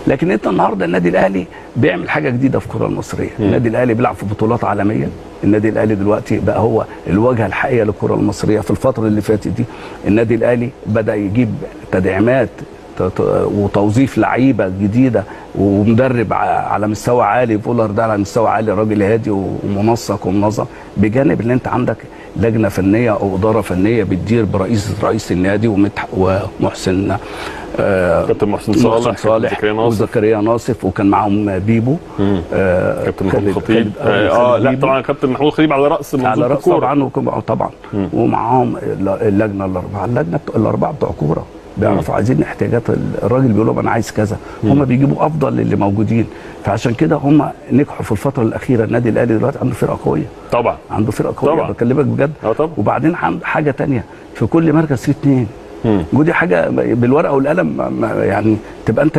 لكن انت النهارده النادي الاهلي بيعمل حاجه جديده في الكره المصريه، النادي الاهلي بيلعب في بطولات عالميه، النادي الاهلي دلوقتي بقى هو الواجهه الحقيقيه للكره المصريه. في الفتره اللي فاتت دي النادي الاهلي بدا يجيب تدعيمات وتوظيف لعيبه جديده ومدرب على مستوى عالي. فولر ده على مستوى عالي، راجل هادي ومنسق ومنظم، بجانب ان انت عندك لجنه فنيه او اداره فنيه بتدير برئيس النادي ومحسن كابتن محسن صالح وزكريا ناصف، وكان معاهم بيبو كابتن محمود الخطيب. لا طبعا كابتن محمود الخطيب على راس منظومه الكوره طبعا ومعاهم اللجنه الاربعه، الاربعه بتوع كوره بيعرفوا عايزين احتياجات الراجل، بيقول لهم انا عايز كذا، هم بيجيبوا افضل اللي موجودين. فعشان كده هم نجحوا في الفتره الاخيره. النادي الاهلي دلوقتي عنده فرقه قويه، طبعا عنده فرقه قويه، بكلمك بجد. طبعا. وبعدين حاجه ثانيه، في كل مركز فيه 2، ودي حاجه بالورقه والقلم يعني تبقى انت